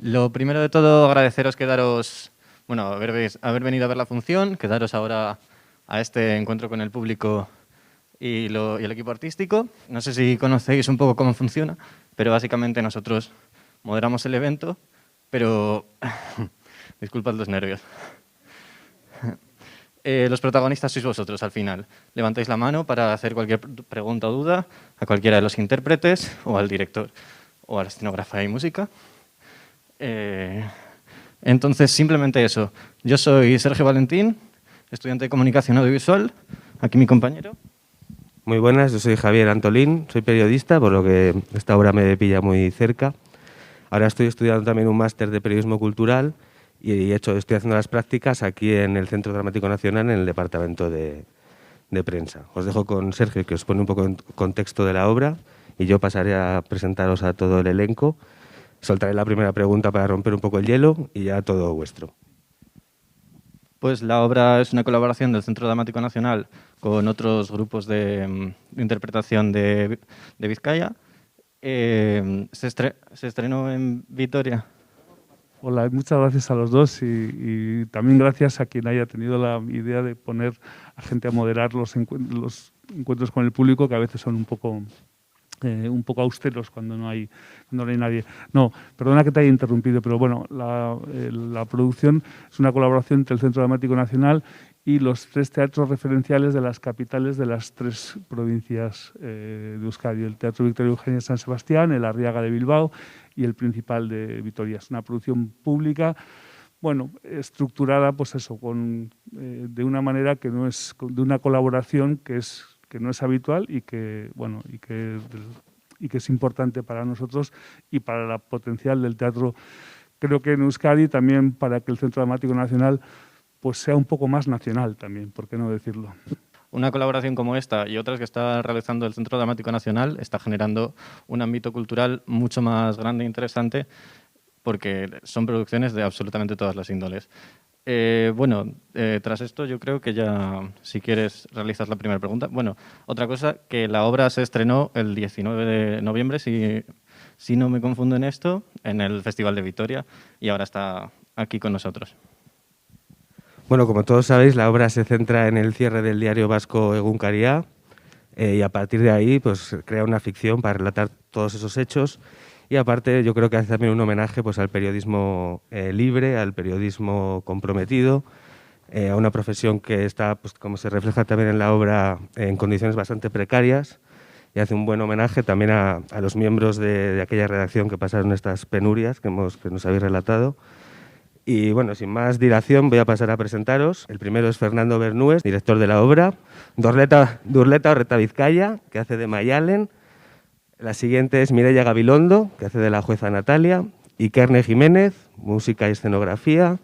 Lo primero de todo, agradeceros bueno, haber venido a ver la función, quedaros ahora a este encuentro con el público y el equipo artístico. No sé si conocéis un poco cómo funciona, pero básicamente nosotros moderamos el evento, pero disculpad los nervios. Los protagonistas sois vosotros al final. Levantáis la mano para hacer cualquier pregunta o duda a cualquiera de los intérpretes o al director o a la escenografía y música. Entonces, simplemente eso. Yo soy Sergio Valentín, estudiante de Comunicación Audiovisual. Aquí mi compañero. Muy buenas, yo soy Javier Antolín, soy periodista, por lo que esta obra me pilla muy cerca. Ahora estoy estudiando también un máster de periodismo cultural y estoy haciendo las prácticas aquí en el Centro Dramático Nacional, en el departamento de prensa. Os dejo con Sergio, que os pone un poco en contexto de la obra, y yo pasaré a presentaros a todo el elenco. Soltaré la primera pregunta para romper un poco el hielo y ya todo vuestro. Pues la obra es una colaboración del Centro Dramático Nacional con otros grupos de interpretación de Vizcaya. Se estrenó en Vitoria. Hola, muchas gracias a los dos y también gracias a quien haya tenido la idea de poner a gente a moderar los encuentros con el público, que a veces son un poco austeros cuando no hay nadie. No, perdona que te haya interrumpido, pero bueno, la producción es una colaboración entre el Centro Dramático Nacional y los 3 teatros referenciales de las capitales de las 3 provincias de Euskadi: el Teatro Victoria Eugenia de San Sebastián, el Arriaga de Bilbao y el Principal de Vitoria. Es una producción pública, bueno, estructurada, pues eso, de una manera que no es, de una colaboración que no es habitual y que es importante para nosotros y para la potencial del teatro, creo que en Euskadi, también para que el Centro Dramático Nacional pues sea un poco más nacional también, ¿por qué no decirlo? Una colaboración como esta y otras que está realizando el Centro Dramático Nacional está generando un ámbito cultural mucho más grande e interesante, porque son producciones de absolutamente todas las índoles. Tras esto yo creo que ya, si quieres, realizas la primera pregunta. Bueno, otra cosa, que la obra se estrenó el 19 de noviembre, si no me confundo en esto, en el Festival de Vitoria, y ahora está aquí con nosotros. Bueno, como todos sabéis, la obra se centra en el cierre del diario vasco Egunkaria y a partir de ahí pues crea una ficción para relatar todos esos hechos. Y aparte yo creo que hace también un homenaje pues al periodismo libre, al periodismo comprometido, a una profesión que está, pues, como se refleja también en la obra, en condiciones bastante precarias, y hace un buen homenaje también a los miembros de aquella redacción que pasaron estas penurias que nos habéis relatado. Y bueno, sin más dilación voy a pasar a presentaros. El primero es Fernando Bernúes, director de la obra. Durleta Orreta Vizcaya, que hace de Mayalen. La siguiente es Mireia Gabilondo, que hace de la jueza Natalia. Y Kerne Jiménez, música y escenografía.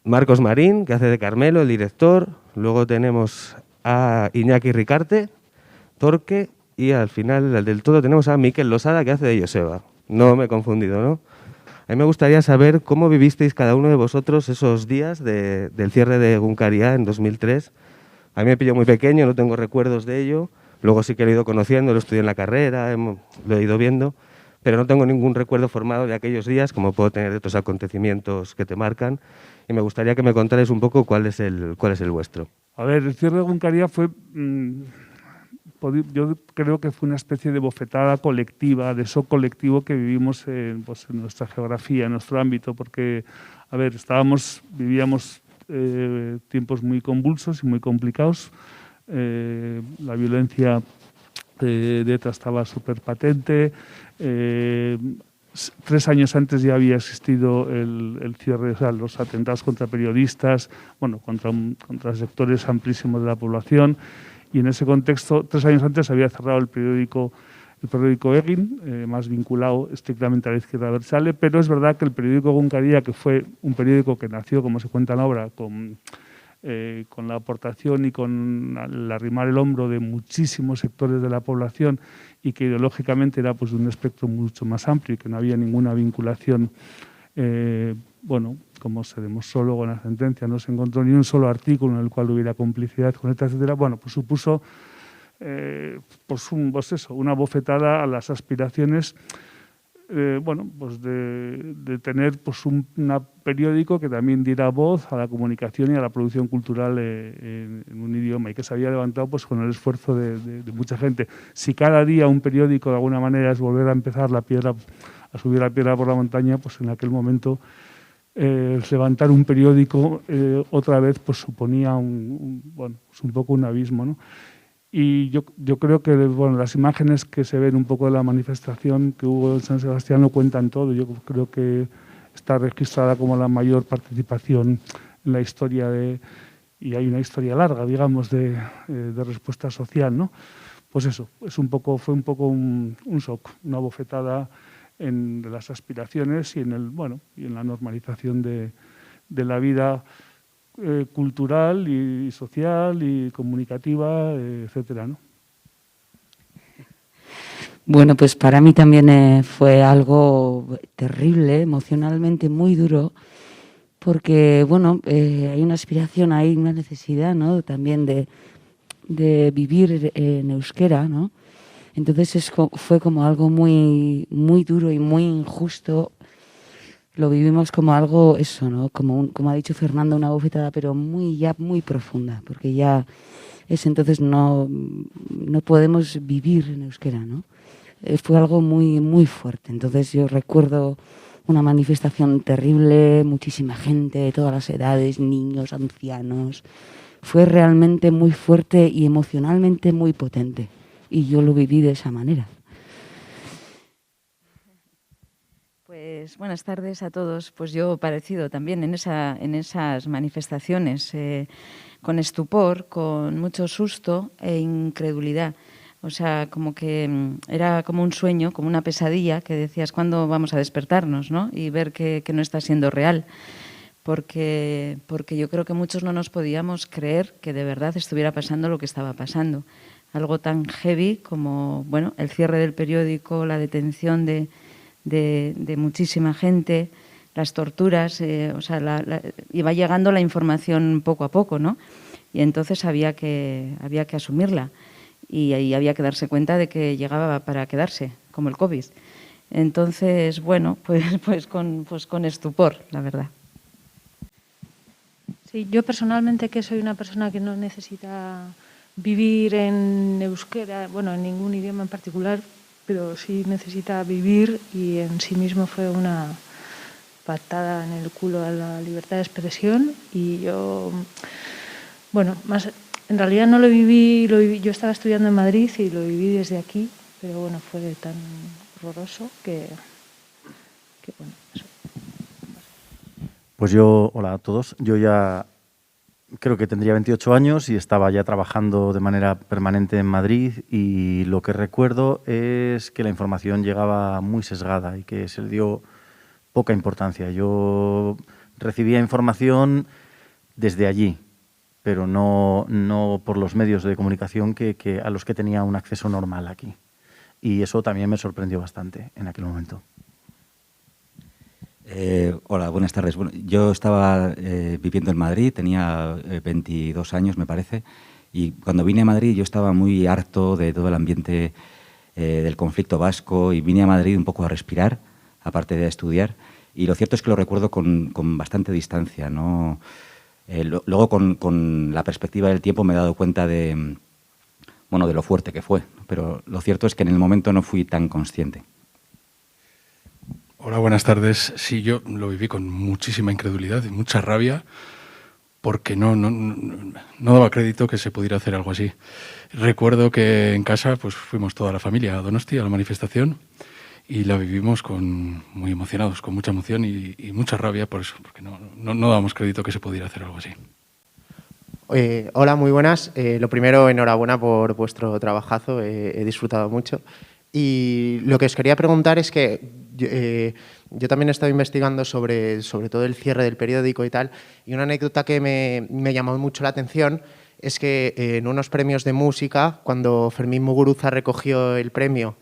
Marcos Marín, que hace de Carmelo, el director. Luego tenemos a Iñaki Ricarte, Torque. Y al final, del todo, tenemos a Miquel Losada, que hace de Joseba. No me he confundido, ¿no? A mí me gustaría saber cómo vivisteis cada uno de vosotros esos días del cierre de Egunkaria en 2003. A mí me pilló muy pequeño, no tengo recuerdos de ello. Luego sí que lo he ido conociendo, lo estudié en la carrera, lo he ido viendo, pero no tengo ningún recuerdo formado de aquellos días, como puedo tener de otros acontecimientos que te marcan. Y me gustaría que me contarais un poco cuál es el vuestro. A ver, el cierre de Egunkaria fue... yo creo que fue una especie de bofetada colectiva, de shock colectivo que vivimos en nuestra geografía, en nuestro ámbito, porque, a ver, vivíamos tiempos muy convulsos y muy complicados. La violencia de ETA estaba súper patente. 3 años antes ya había existido el cierre, o sea, los atentados contra periodistas, bueno, contra sectores amplísimos de la población. Y en ese contexto, 3 años antes había cerrado el periódico Egin, más vinculado estrictamente a la izquierda abertzale, pero es verdad que el periódico Egunkaria, que fue un periódico que nació, como se cuenta en la obra, con la aportación y con el arrimar el hombro de muchísimos sectores de la población, y que ideológicamente era pues de un espectro mucho más amplio y que no había ninguna vinculación, como se demostró luego en la sentencia, no se encontró ni un solo artículo en el cual hubiera complicidad con ETA, etcétera. Bueno, pues supuso una bofetada a las aspiraciones bueno, pues de tener pues un periódico que también diera voz a la comunicación y a la producción cultural en un idioma, y que se había levantado pues con el esfuerzo de mucha gente. Si cada día un periódico de alguna manera es volver a empezar a subir la piedra por la montaña, pues en aquel momento levantar un periódico otra vez pues suponía bueno, pues un poco un abismo, ¿no? Y yo creo que bueno, las imágenes que se ven un poco de la manifestación que hubo en San Sebastián lo cuentan todo. Yo creo que está registrada como la mayor participación en la historia y hay una historia larga, digamos, de respuesta social, ¿no? Pues eso, fue un poco un shock, una bofetada en las aspiraciones y y en la normalización de la vida cultural y social y comunicativa, etcétera, ¿no? Bueno, pues para mí también fue algo terrible, emocionalmente muy duro, porque bueno, hay una aspiración, hay una necesidad, ¿no? También de vivir en euskera, ¿no? Entonces fue como algo muy, muy duro y muy injusto. Lo vivimos como algo, eso, ¿no? Como ha dicho Fernando, una bofetada, pero muy profunda, porque ya entonces no podemos vivir en euskera, ¿no? Fue algo muy, muy fuerte. Entonces yo recuerdo una manifestación terrible, muchísima gente de todas las edades, niños, ancianos. Fue realmente muy fuerte y emocionalmente muy potente. Y yo lo viví de esa manera. Pues buenas tardes a todos. Pues yo parecido también en esas manifestaciones, con estupor, con mucho susto e incredulidad. O sea, como que era como un sueño, como una pesadilla que decías, ¿cuándo vamos a despertarnos, ¿no? Y ver que no está siendo real. Porque yo creo que muchos no nos podíamos creer que de verdad estuviera pasando lo que estaba pasando. Algo tan heavy como, bueno, el cierre del periódico, la detención de muchísima gente, las torturas, o sea, iba llegando la información poco a poco, ¿no? Y entonces había que asumirla y ahí había que darse cuenta de que llegaba para quedarse, como el COVID. Entonces, bueno, pues con estupor, la verdad. Sí, yo personalmente, que soy una persona que no necesita vivir en euskera, bueno, en ningún idioma en particular, pero sí necesita vivir, y en sí mismo fue una patada en el culo a la libertad de expresión. Y yo, bueno, en realidad no lo viví, yo estaba estudiando en Madrid y lo viví desde aquí, pero bueno, fue tan horroroso que bueno, eso. Pues yo, hola a todos, yo ya creo que tendría 28 años y estaba ya trabajando de manera permanente en Madrid, y lo que recuerdo es que la información llegaba muy sesgada y que se le dio poca importancia. Yo recibía información desde allí, pero no por los medios de comunicación a los que tenía un acceso normal aquí. Y eso también me sorprendió bastante en aquel momento. Hola, buenas tardes. Bueno, yo estaba viviendo en Madrid, tenía 22 años, me parece, y cuando vine a Madrid yo estaba muy harto de todo el ambiente del conflicto vasco, y vine a Madrid un poco a respirar, aparte de a estudiar, y lo cierto es que lo recuerdo con bastante distancia, ¿no? Luego, con la perspectiva del tiempo, me he dado cuenta de lo fuerte que fue, pero lo cierto es que en el momento no fui tan consciente. Hola, buenas tardes. Sí, yo lo viví con muchísima incredulidad y mucha rabia, porque no daba crédito que se pudiera hacer algo así. Recuerdo que en casa pues fuimos toda la familia a Donosti, a la manifestación, y la vivimos muy emocionados, con mucha emoción y mucha rabia por eso, porque no dábamos crédito que se pudiera hacer algo así. Hola, muy buenas. Lo primero, enhorabuena por vuestro trabajazo, he disfrutado mucho. Y lo que os quería preguntar es que yo también he estado investigando sobre todo el cierre del periódico y tal, y una anécdota que me llamó mucho la atención es que en unos premios de música, cuando Fermín Muguruza recogió el premio,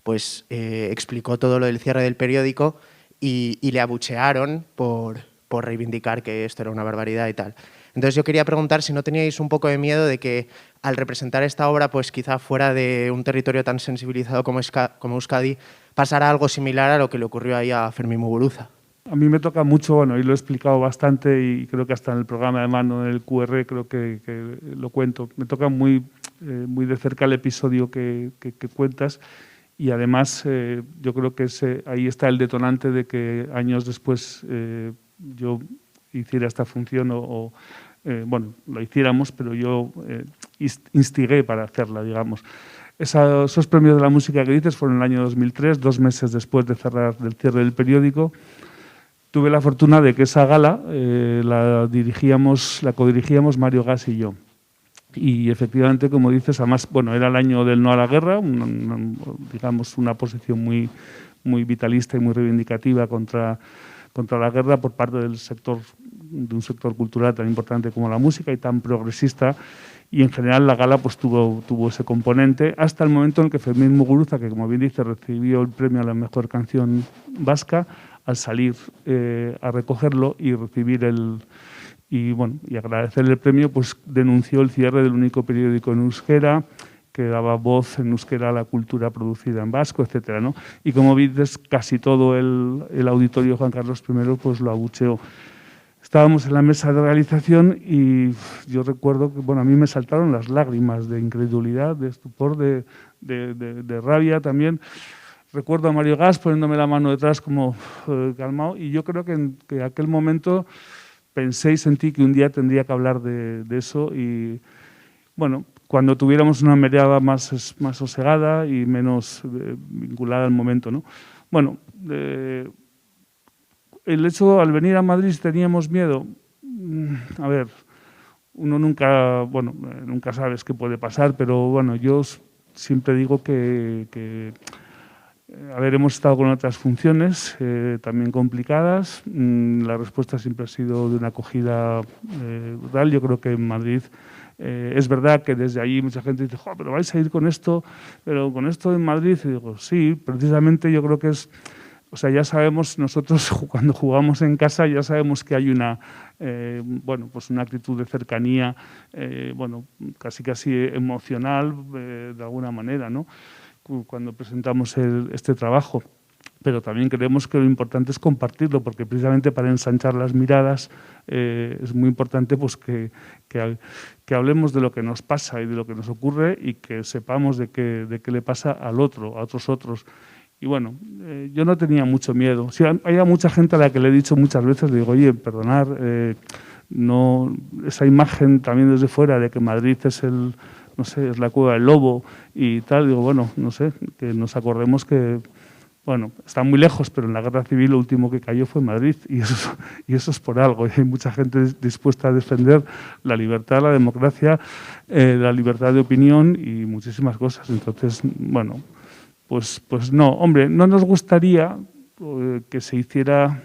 pues explicó todo lo del cierre del periódico y le abuchearon por reivindicar que esto era una barbaridad y tal. Entonces yo quería preguntar si no teníais un poco de miedo de que al representar esta obra, pues quizá fuera de un territorio tan sensibilizado como Euskadi, pasara algo similar a lo que le ocurrió ahí a Fermín Muguruza. A mí me toca mucho, bueno, y lo he explicado bastante y creo que hasta en el programa de mano, en el QR, creo que lo cuento. Me toca muy de cerca el episodio que cuentas y además yo creo que ahí está el detonante de que años después yo hiciera esta función bueno, lo hiciéramos, pero yo instigué para hacerla, digamos. Esos premios de la música que dices fueron en el año 2003, 2 meses después del cierre del periódico. Tuve la fortuna de que esa gala la codirigíamos Mario Gas y yo. Y efectivamente, como dices, además, bueno, era el año del no a la guerra, digamos una posición muy, muy vitalista y muy reivindicativa contra la guerra por parte de un sector cultural tan importante como la música y tan progresista. Y en general la gala pues tuvo ese componente hasta el momento en el que Fermín Muguruza, que como bien dice recibió el premio a la mejor canción vasca, al salir a recogerlo y recibir y agradecer el premio, pues denunció el cierre del único periódico en euskera que daba voz en euskera a la cultura producida en vasco, etcétera, ¿no? Y como dices, casi todo el auditorio Juan Carlos I pues lo abucheó. Estábamos en la mesa de realización y yo recuerdo que, bueno, a mí me saltaron las lágrimas de incredulidad, de estupor, de rabia también. Recuerdo a Mario Gas poniéndome la mano detrás como calmado y yo creo que en aquel momento pensé y sentí que un día tendría que hablar de eso y, bueno, cuando tuviéramos una mirada más sosegada y menos vinculada al momento, ¿no? Bueno, el hecho, al venir a Madrid, teníamos miedo. A ver, uno nunca sabes qué puede pasar, pero bueno, yo siempre digo que hemos estado con otras funciones también complicadas. La respuesta siempre ha sido de una acogida brutal. Yo creo que en Madrid es verdad que desde allí mucha gente dice, "Jo, pero vais a ir con esto, pero con esto en Madrid". Y digo, sí, precisamente yo creo que es... O sea, ya sabemos, nosotros cuando jugamos en casa ya sabemos que hay una actitud de cercanía, casi emocional de alguna manera, ¿no? Cuando presentamos este trabajo. Pero también creemos que lo importante es compartirlo, porque precisamente para ensanchar las miradas es muy importante pues, que hablemos de lo que nos pasa y de lo que nos ocurre y que sepamos de qué le pasa al otro, a otros. Y bueno, yo no tenía mucho miedo. Sí, hay mucha gente a la que le he dicho muchas veces, le digo, oye, perdonar, esa imagen también desde fuera de que Madrid es es la cueva del lobo y tal, digo, bueno, no sé, que nos acordemos que, bueno, está muy lejos, pero en la guerra civil lo último que cayó fue Madrid y eso es por algo. Y hay mucha gente dispuesta a defender la libertad, la democracia, la libertad de opinión y muchísimas cosas. Entonces, bueno, pues no, hombre, no nos gustaría que se hiciera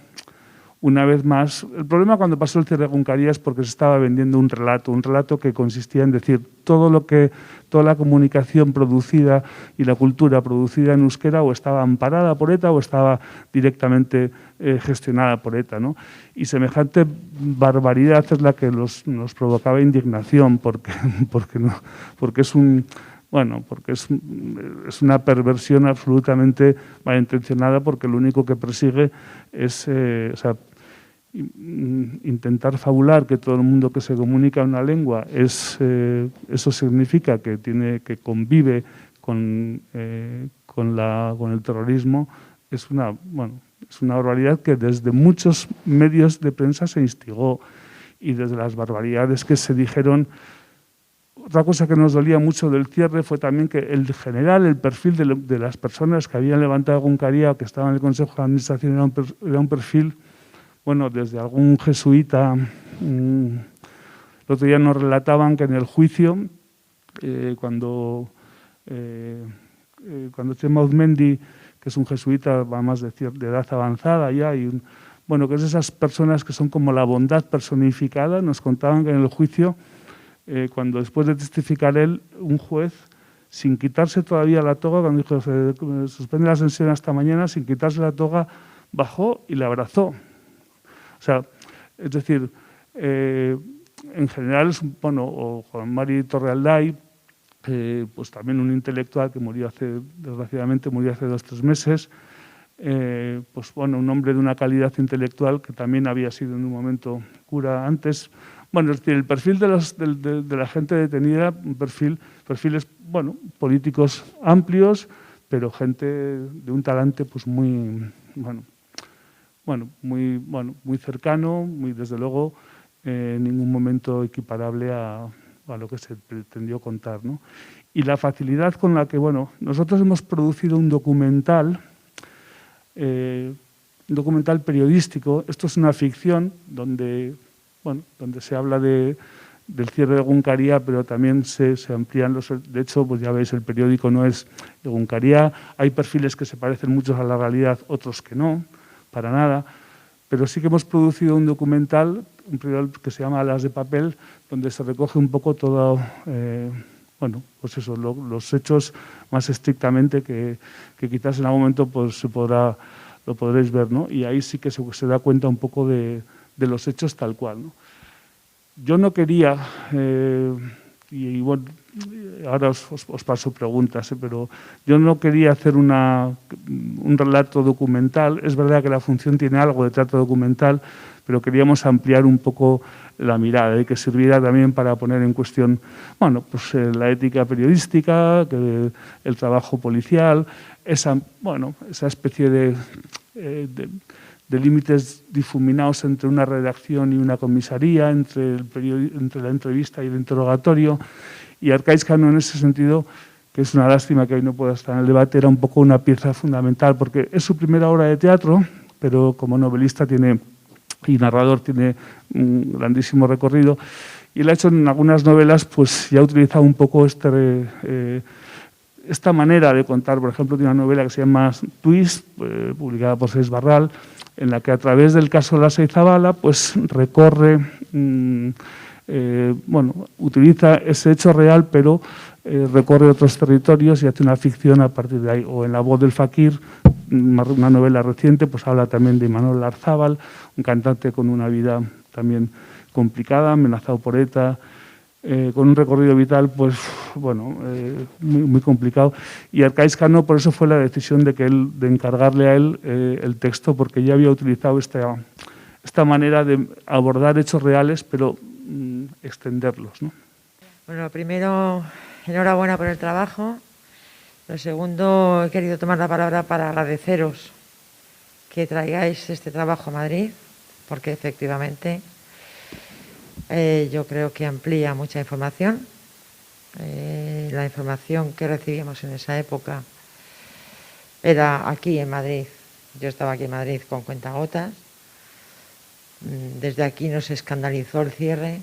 una vez más. El problema cuando pasó el cierre de Egunkaria es porque se estaba vendiendo un relato que consistía en decir toda la comunicación producida y la cultura producida en euskera o estaba amparada por ETA o estaba directamente gestionada por ETA, ¿no? Y semejante barbaridad es la que nos provocaba indignación porque es una perversión absolutamente malintencionada, porque lo único que persigue es intentar fabular que todo el mundo que se comunica en una lengua eso significa que convive con el terrorismo. Es una barbaridad que desde muchos medios de prensa se instigó y desde las barbaridades que se dijeron. Otra cosa que nos dolía mucho del cierre fue también que el perfil de las personas que habían levantado Egunkaria o que estaban en el Consejo de Administración era un perfil, bueno, desde algún jesuita. El otro día nos relataban que en el juicio, cuando Chema Uzmendi, que es un jesuita además de edad avanzada ya, que es de esas personas que son como la bondad personificada, nos contaban que en el juicio, cuando después de testificar él, un juez, sin quitarse todavía la toga, cuando dijo se suspende la sesión hasta mañana, sin quitarse la toga, bajó y le abrazó. O sea, es decir, en general, o Juan Mari Torrealday, pues también un intelectual que desgraciadamente murió hace 2 o 3 meses, pues bueno, un hombre de una calidad intelectual que también había sido en un momento cura antes. Bueno, es decir, el perfil de la gente detenida, perfiles, bueno, políticos amplios, pero gente de un talante pues muy cercano, muy desde luego en ningún momento equiparable a lo que se pretendió contar, ¿no? Y la facilidad con la que, bueno, nosotros hemos producido un documental periodístico. Esto es una ficción donde se habla del cierre de Egunkaria, pero también se amplían de hecho, pues ya veis, el periódico no es Egunkaria, hay perfiles que se parecen muchos a la realidad, otros que no, para nada, pero sí que hemos producido un documental que se llama Alas de papel, donde se recoge un poco todo, pues eso, los hechos más estrictamente que quizás en algún momento pues lo podréis ver, ¿no? Y ahí sí que se da cuenta un poco de los hechos tal cual, ¿no? Yo no quería, y bueno, ahora os paso preguntas, pero yo no quería hacer un relato documental. Es verdad que la función tiene algo de teatro documental, pero queríamos ampliar un poco la mirada y que sirviera también para poner en cuestión, bueno, pues la ética periodística, el trabajo policial, esa especie de límites difuminados entre una redacción y una comisaría, entre la entrevista y el interrogatorio. Y Arkaitz Cano, en ese sentido, que es una lástima que hoy no pueda estar en el debate, era un poco una pieza fundamental, porque es su primera obra de teatro, pero como novelista y narrador tiene un grandísimo recorrido. Y él ha hecho en algunas novelas, pues ya ha utilizado un poco esta manera de contar. Por ejemplo, tiene una novela que se llama Twist, publicada por Seis Barral, en la que a través del caso Lasa y Zabala pues recorre, utiliza ese hecho real, pero recorre otros territorios y hace una ficción a partir de ahí. O en La voz del fakir, una novela reciente, pues habla también de Imanol Larzábal, un cantante con una vida también complicada, amenazado por ETA, con un recorrido vital, pues bueno, muy complicado. Y Arkaitz Cano, por eso fue la decisión de encargarle a él el texto, porque ya había utilizado esta manera de abordar hechos reales, pero extenderlos, ¿no? Bueno, primero, enhorabuena por el trabajo. Lo segundo, he querido tomar la palabra para agradeceros que traigáis este trabajo a Madrid, porque efectivamente yo creo que amplía mucha información. La información que recibíamos en esa época era aquí en Madrid. Yo estaba aquí en Madrid con cuentagotas. Desde aquí nos escandalizó el cierre,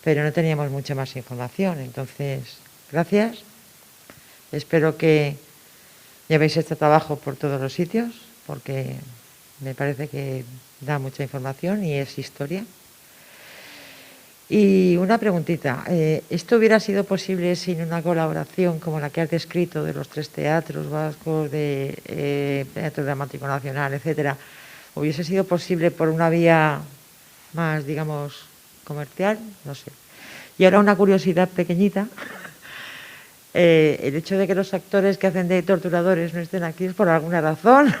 pero no teníamos mucha más información. Entonces, gracias. Espero que llevéis este trabajo por todos los sitios, porque me parece que da mucha información y es historia. Y una preguntita, ¿esto hubiera sido posible sin una colaboración como la que has descrito de los 3 teatros vascos, de Teatro Dramático Nacional, etcétera? ¿Hubiese sido posible por una vía más, digamos, comercial? No sé. Y ahora una curiosidad pequeñita. El hecho de que los actores que hacen de torturadores no estén aquí es por alguna razón.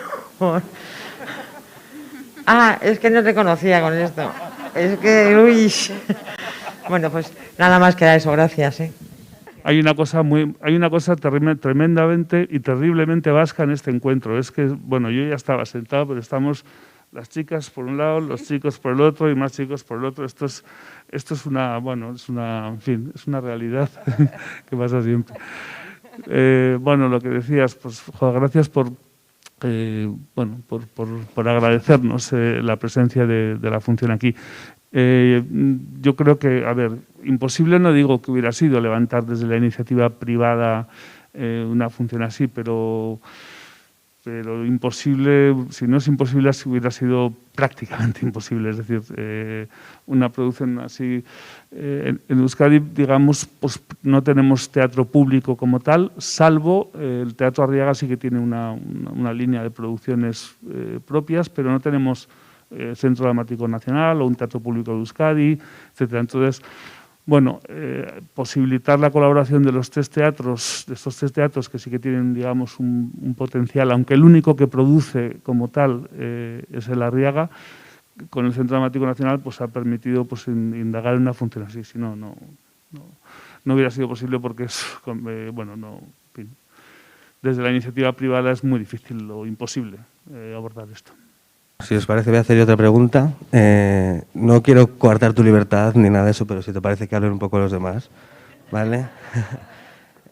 Es que no te conocía con esto. Es que, uy. Bueno, pues nada más que eso, gracias. Hay una cosa tremendamente y terriblemente vasca en este encuentro. Es que, bueno, yo ya estaba sentado, pero estamos las chicas por un lado, los chicos por el otro y más chicos por el otro. Esto es una realidad que pasa siempre. Lo que decías, pues gracias por agradecernos la presencia de la función aquí. Yo creo que, imposible no digo que hubiera sido levantar desde la iniciativa privada una función así, pero imposible, si no es imposible, así hubiera sido prácticamente imposible. Es decir, una producción así en Euskadi, digamos, pues no tenemos teatro público como tal, salvo el Teatro Arriaga sí que tiene una línea de producciones propias, pero no tenemos Centro Dramático Nacional o un Teatro Público de Euskadi, etcétera. Entonces, bueno, posibilitar la colaboración de los tres teatros, de estos tres teatros que sí que tienen, digamos, un potencial, aunque el único que produce como tal es el Arriaga, con el Centro Dramático Nacional pues ha permitido pues indagar en una función así. Si no, no hubiera sido posible porque es, bueno, no, en fin, desde la iniciativa privada es muy difícil o imposible abordar esto. Si os parece, voy a hacer yo otra pregunta. No quiero coartar tu libertad ni nada de eso, pero si te parece que hablen un poco los demás, ¿vale?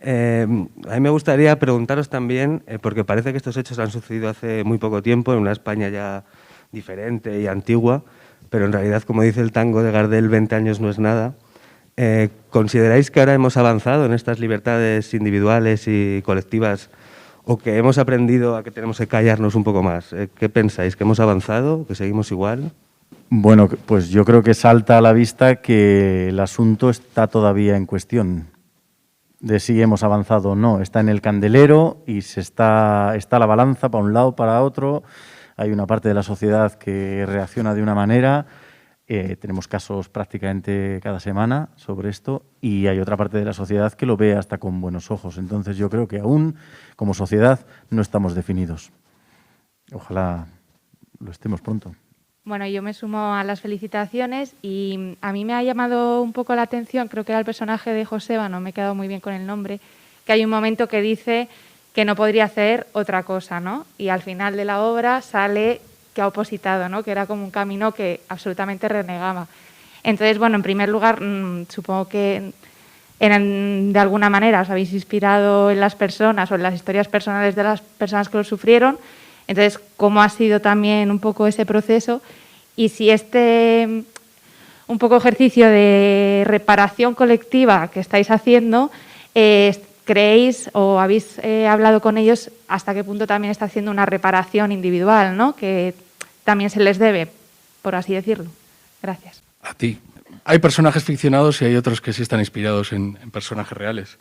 A mí me gustaría preguntaros también, porque parece que estos hechos han sucedido hace muy poco tiempo, en una España ya diferente y antigua, pero en realidad, como dice el tango de Gardel, 20 años no es nada. ¿Consideráis que ahora hemos avanzado en estas libertades individuales y colectivas o que hemos aprendido a que tenemos que callarnos un poco más? ¿Qué pensáis? ¿Que hemos avanzado? ¿Que seguimos igual? Bueno, pues yo creo que salta a la vista que el asunto está todavía en cuestión de si hemos avanzado o no. Está en el candelero y está la balanza para un lado, para otro. Hay una parte de la sociedad que reacciona de una manera. Tenemos casos prácticamente cada semana sobre esto y hay otra parte de la sociedad que lo ve hasta con buenos ojos. Entonces yo creo que aún como sociedad no estamos definidos. Ojalá lo estemos pronto. Bueno, yo me sumo a las felicitaciones y a mí me ha llamado un poco la atención, creo que era el personaje de Joseba, no me he quedado muy bien con el nombre, que hay un momento que dice que no podría hacer otra cosa, ¿no? Y al final de la obra sale que ha opositado, ¿no? Que era como un camino que absolutamente renegaba. Entonces, bueno, en primer lugar, supongo que de alguna manera os habéis inspirado en las personas o en las historias personales de las personas que lo sufrieron. Entonces, ¿cómo ha sido también un poco ese proceso? Y si este un poco ejercicio de reparación colectiva que estáis haciendo, ¿creéis o habéis hablado con ellos hasta qué punto también está haciendo una reparación individual, ¿no? Que también se les debe, por así decirlo? Gracias. A ti. Hay personajes ficcionados y hay otros que sí están inspirados en personajes reales.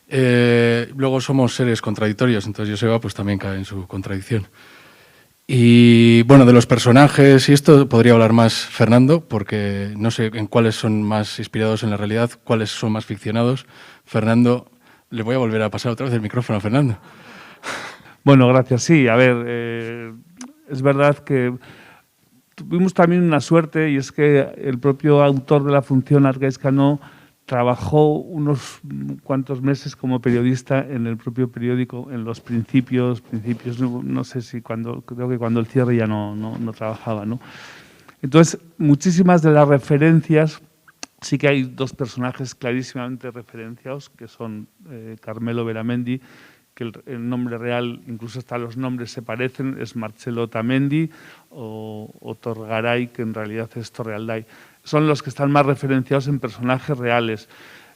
Luego somos seres contradictorios, entonces Joseba pues también cae en su contradicción. Y bueno, de los personajes y esto podría hablar más Fernando, porque no sé en cuáles son más inspirados en la realidad, cuáles son más ficcionados. Fernando, le voy a volver a pasar otra vez el micrófono a Fernando. Bueno, gracias. Sí, a ver, es verdad que tuvimos también una suerte y es que el propio autor de la función, Argaiz Cano, trabajó unos cuantos meses como periodista en el propio periódico, en los principios, no sé si creo que cuando el cierre ya no trabajaba, ¿no? Entonces, muchísimas de las referencias, sí que hay dos personajes clarísimamente referenciados, que son Carmelo Beramendi, que el nombre real, incluso hasta los nombres se parecen, es Marcelo Otamendi, o Torgaray, que en realidad es Torrealday. Son los que están más referenciados en personajes reales.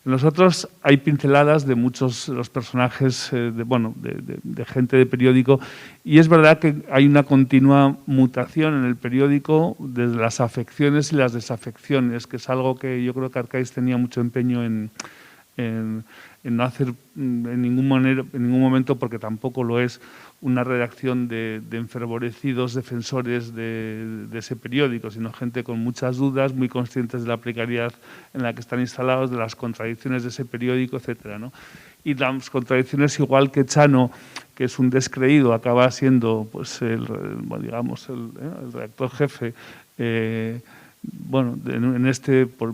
En los otros hay pinceladas de muchos de los personajes, de gente de periódico, y es verdad que hay una continua mutación en el periódico desde las afecciones y las desafecciones, que es algo que yo creo que Arcaiz tenía mucho empeño en no hacer en ningún momento, porque tampoco lo es, una redacción de enfervorecidos defensores de ese periódico, sino gente con muchas dudas, muy conscientes de la precariedad en la que están instalados, de las contradicciones de ese periódico, etcétera, ¿no? Y las contradicciones, igual que Chano, que es un descreído, acaba siendo pues el redactor jefe. Bueno,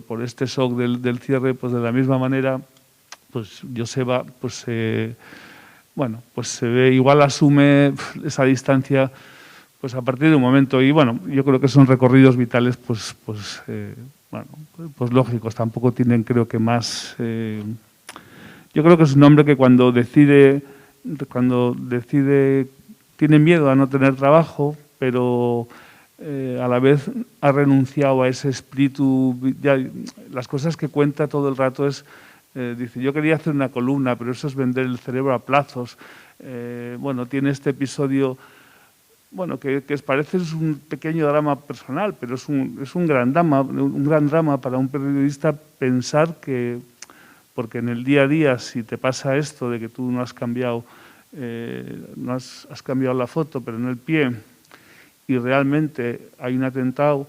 por este shock del cierre, pues de la misma manera, pues Joseba, pues se ve, igual asume esa distancia pues a partir de un momento, y bueno, yo creo que son recorridos vitales pues lógicos, tampoco tienen, creo que más, yo creo que es un hombre que cuando decide tiene miedo a no tener trabajo, pero a la vez ha renunciado a ese espíritu. Ya, las cosas que cuenta todo el rato es, dice, yo quería hacer una columna, pero eso es vender el cerebro a plazos. Tiene este episodio, que parece es un pequeño drama personal, pero es un gran drama para un periodista pensar que, porque en el día a día, si te pasa esto de que tú no has cambiado, has cambiado la foto, pero en el pie, y realmente hay un atentado,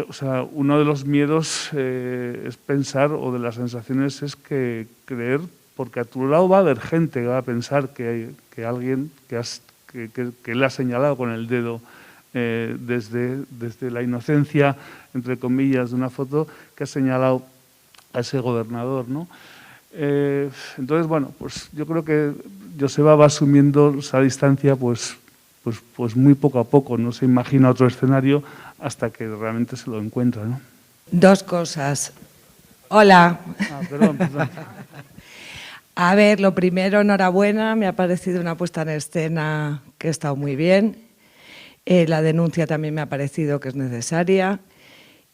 o sea, uno de los miedos es pensar, o de las sensaciones es que creer, porque a tu lado va a haber gente que va a pensar que alguien que le ha señalado con el dedo desde la inocencia, entre comillas, de una foto, que ha señalado a ese gobernador, ¿no? Entonces, bueno, pues yo creo que Joseba va asumiendo esa distancia pues muy poco a poco, no se imagina otro escenario hasta que realmente se lo encuentra, ¿no? Dos cosas. Hola. Perdón. A ver, lo primero, enhorabuena, me ha parecido una puesta en escena que ha estado muy bien. La denuncia también me ha parecido que es necesaria.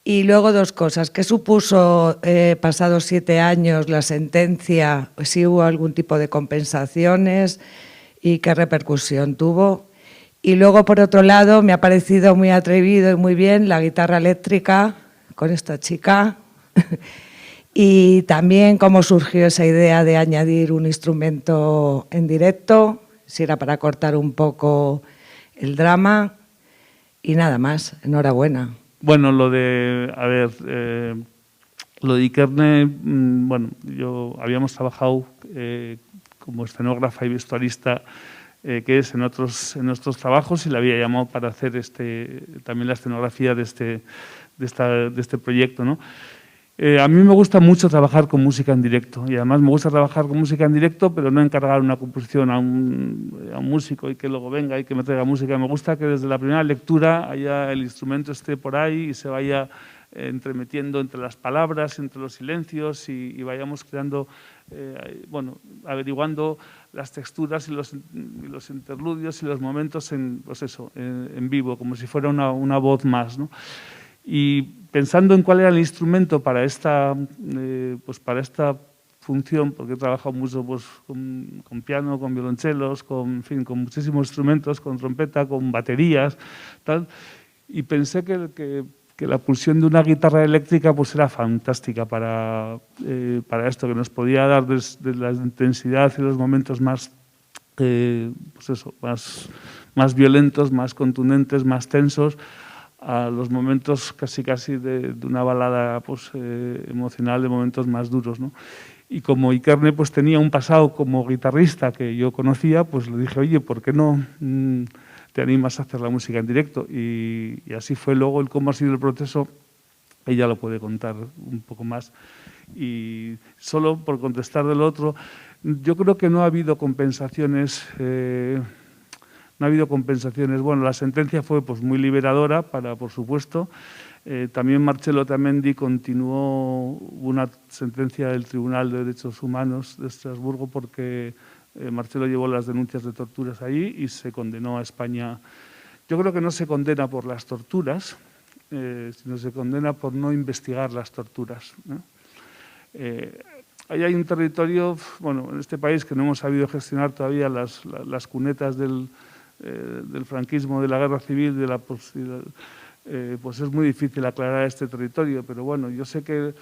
Y luego dos cosas. ¿Qué supuso, pasados 7 años, la sentencia? Si hubo algún tipo de compensaciones y qué repercusión tuvo. Y luego, por otro lado, me ha parecido muy atrevido y muy bien la guitarra eléctrica con esta chica. Y también cómo surgió esa idea de añadir un instrumento en directo, si era para cortar un poco el drama. Y nada más, enhorabuena. Bueno, lo de Ikerne, bueno, habíamos trabajado como escenógrafa y vestuarista, que es en otros trabajos, y la había llamado para hacer también la escenografía de este proyecto, ¿no? A mí me gusta mucho trabajar con música en directo, y además me gusta trabajar con música en directo, pero no encargar una composición a un músico y que luego venga y que me traiga música. Me gusta que desde la primera lectura haya el instrumento esté por ahí y se vaya entremetiendo entre las palabras, entre los silencios, y vayamos creando, averiguando las texturas y los interludios y los momentos en vivo, como si fuera una voz más, ¿no? Y pensando en cuál era el instrumento para esta función, porque he trabajado mucho con piano, con violonchelos, con muchísimos instrumentos, con trompeta, con baterías, tal, y pensé que la pulsión de una guitarra eléctrica pues era fantástica para esto, que nos podía dar desde la intensidad y los momentos más violentos, más contundentes, más tensos, a los momentos casi de una balada emocional, de momentos más duros, ¿no? Y como Ikerne pues tenía un pasado como guitarrista que yo conocía, pues le dije, oye, ¿por qué no te animas a hacer la música en directo? Y así fue luego cómo ha sido el proceso. Ella lo puede contar un poco más. Y solo por contestar del otro, yo creo que no ha habido compensaciones. No ha habido compensaciones. Bueno, la sentencia fue pues muy liberadora, por supuesto. También Marcello Otamendi continuó una sentencia del Tribunal de Derechos Humanos de Estrasburgo, porque Marcello llevó las denuncias de torturas ahí y se condenó a España. Yo creo que no se condena por las torturas, sino se condena por no investigar las torturas, ¿no? Ahí hay un territorio, bueno, en este país que no hemos sabido gestionar todavía las cunetas del franquismo, de la guerra civil, pues es muy difícil aclarar este territorio, pero bueno, yo sé que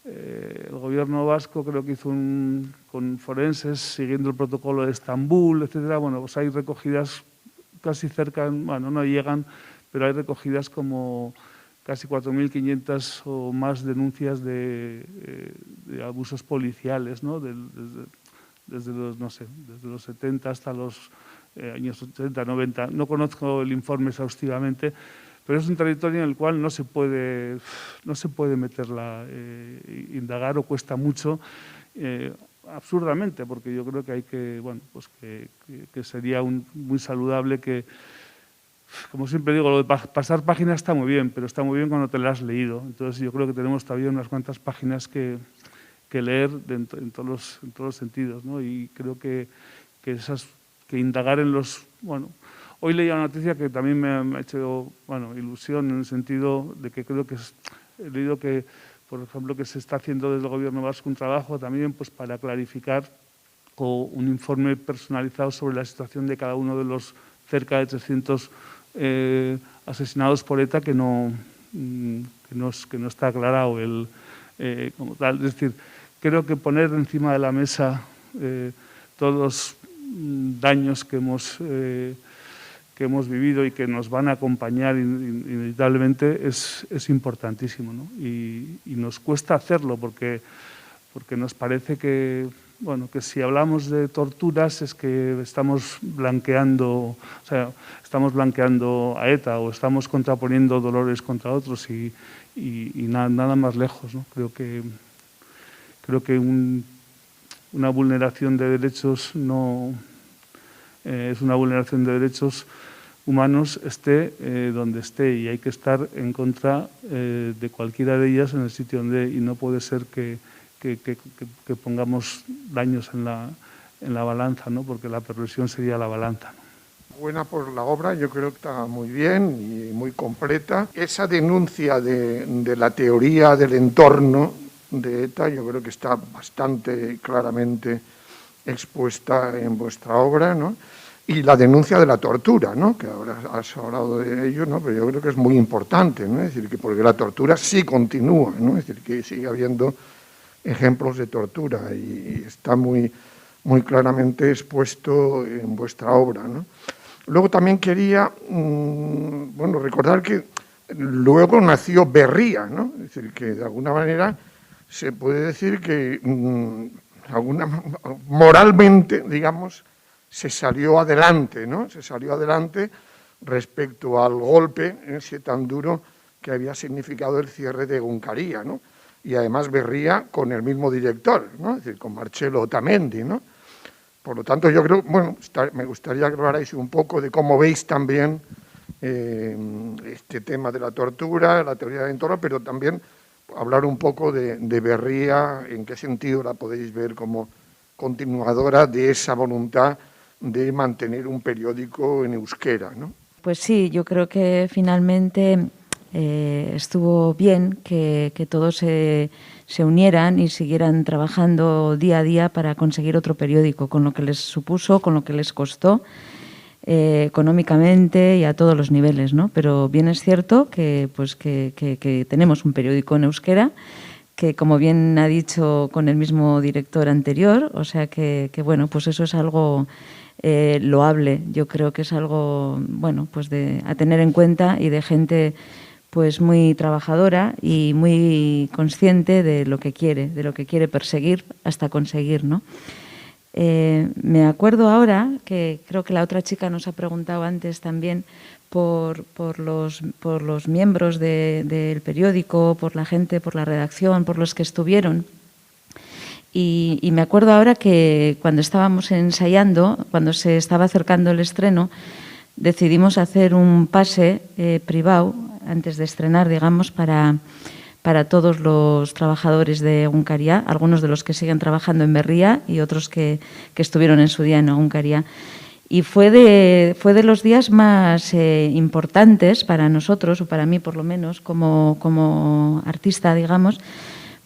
el gobierno vasco creo que hizo con forenses, siguiendo el protocolo de Estambul, etcétera. Bueno, pues hay recogidas casi cerca, bueno, no llegan, pero hay recogidas como casi 4.500 o más denuncias de abusos policiales, ¿no? Desde los 70 hasta los años 80, 90. No conozco el informe exhaustivamente, pero es un territorio en el cual no se puede indagar, o cuesta mucho, absurdamente, porque yo creo que hay que sería muy saludable que, como siempre digo, lo de pasar páginas está muy bien, pero está muy bien cuando te las has leído. Entonces yo creo que tenemos todavía unas cuantas páginas que leer en todos los sentidos, ¿no? Y creo que indagar en los... Bueno, hoy leía una noticia que también me ha hecho ilusión, en el sentido de que creo que he leído que, por ejemplo, que se está haciendo desde el gobierno vasco un trabajo también pues para clarificar, o un informe personalizado sobre la situación de cada uno de los cerca de 300 asesinados por ETA que no está aclarado como tal. Es decir, creo que poner encima de la mesa todos los daños que que hemos vivido y que nos van a acompañar inevitablemente es importantísimo, ¿no? Y nos cuesta hacerlo porque nos parece que, bueno, que si hablamos de torturas es que estamos blanqueando, estamos blanqueando a ETA o estamos contraponiendo dolores contra otros y nada más lejos, ¿no? Creo que una vulneración de derechos no es una vulneración de derechos humanos esté donde esté, y hay que estar en contra de cualquiera de ellas en el sitio donde, y no puede ser que pongamos daños en la balanza, ¿no? Porque la perversión sería la balanza, ¿no? Buena por la obra, yo creo que está muy bien y muy completa. Esa denuncia de la teoría del entorno de ETA yo creo que está bastante claramente expuesta en vuestra obra, ¿no? Y la denuncia de la tortura, ¿no? Que ahora has hablado de ello, ¿no? Pero yo creo que es muy importante, ¿no? Es decir, que porque la tortura sí continúa, ¿no? Es decir, que sigue habiendo ejemplos de tortura y está muy, muy claramente expuesto en vuestra obra, ¿no? Luego también quería bueno, recordar que luego nació Berría, ¿no? Es decir, que de alguna manera se puede decir que moralmente, digamos, se salió adelante, ¿no? Se salió adelante respecto al golpe ese tan duro que había significado el cierre de Egunkaria, ¿no? Y además Berría con el mismo director, ¿no? Es decir, con Marcello Otamendi, ¿no? Por lo tanto, yo creo, bueno, me gustaría que hablarais un poco de cómo veis también este tema de la tortura, la teoría del entorno, pero también hablar un poco de Berría, en qué sentido la podéis ver como continuadora de esa voluntad de mantener un periódico en euskera, ¿no? Pues sí, yo creo que finalmente estuvo bien que todos se unieran y siguieran trabajando día a día para conseguir otro periódico, con lo que les supuso, con lo que les costó económicamente y a todos los niveles, ¿no? Pero bien es cierto que tenemos un periódico en euskera, que como bien ha dicho con el mismo director anterior, o sea que bueno, pues eso es algo loable. Yo creo que es algo, bueno, pues a tener en cuenta, y de gente pues muy trabajadora y muy consciente de lo que quiere perseguir hasta conseguir, ¿no? Me acuerdo ahora que creo que la otra chica nos ha preguntado antes también por los miembros del periódico, por la gente, por la redacción, por los que estuvieron. Y me acuerdo ahora que cuando estábamos ensayando, cuando se estaba acercando el estreno, decidimos hacer un pase privado antes de estrenar, digamos, para todos los trabajadores de Egunkaria, algunos de los que siguen trabajando en Berría y otros que estuvieron en su día en Egunkaria. Y fue de los días más importantes para nosotros, o para mí por lo menos, como artista, digamos,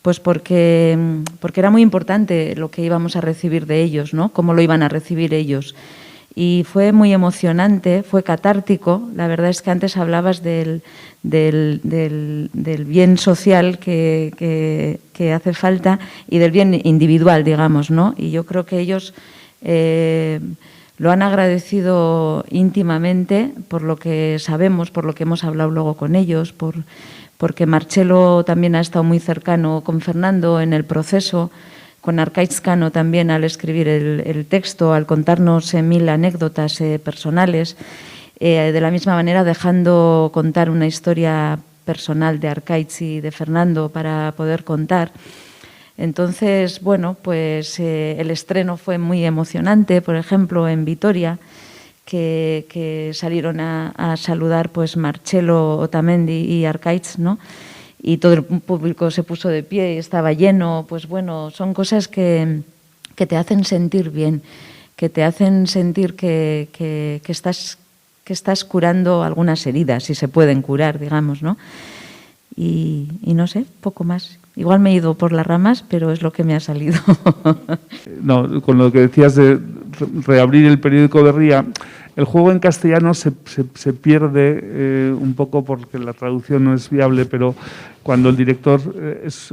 pues porque era muy importante lo que íbamos a recibir de ellos, ¿no? Cómo lo iban a recibir ellos. Y fue muy emocionante, fue catártico. La verdad es que antes hablabas del bien social que hace falta y del bien individual, digamos, ¿no? Y yo creo que ellos lo han agradecido íntimamente por lo que sabemos, por lo que hemos hablado luego con ellos, porque Marcello también ha estado muy cercano con Fernando en el proceso, con Arkaitz Cano también al escribir el texto, al contarnos 1000 anécdotas personales, de la misma manera dejando contar una historia personal de Arkaitz y de Fernando para poder contar. Entonces, bueno, pues el estreno fue muy emocionante, por ejemplo, en Vitoria, que salieron a saludar pues Marcello Otamendi y Arkaitz, ¿no? Y todo el público se puso de pie y estaba lleno. Pues bueno, son cosas que te hacen sentir bien, que te hacen sentir que estás curando algunas heridas, si se pueden curar, digamos, ¿no? Y no sé, poco más. Igual me he ido por las ramas, pero es lo que me ha salido. No, con lo que decías de reabrir el periódico Berría, el juego en castellano se pierde un poco porque la traducción no es viable, pero cuando el director es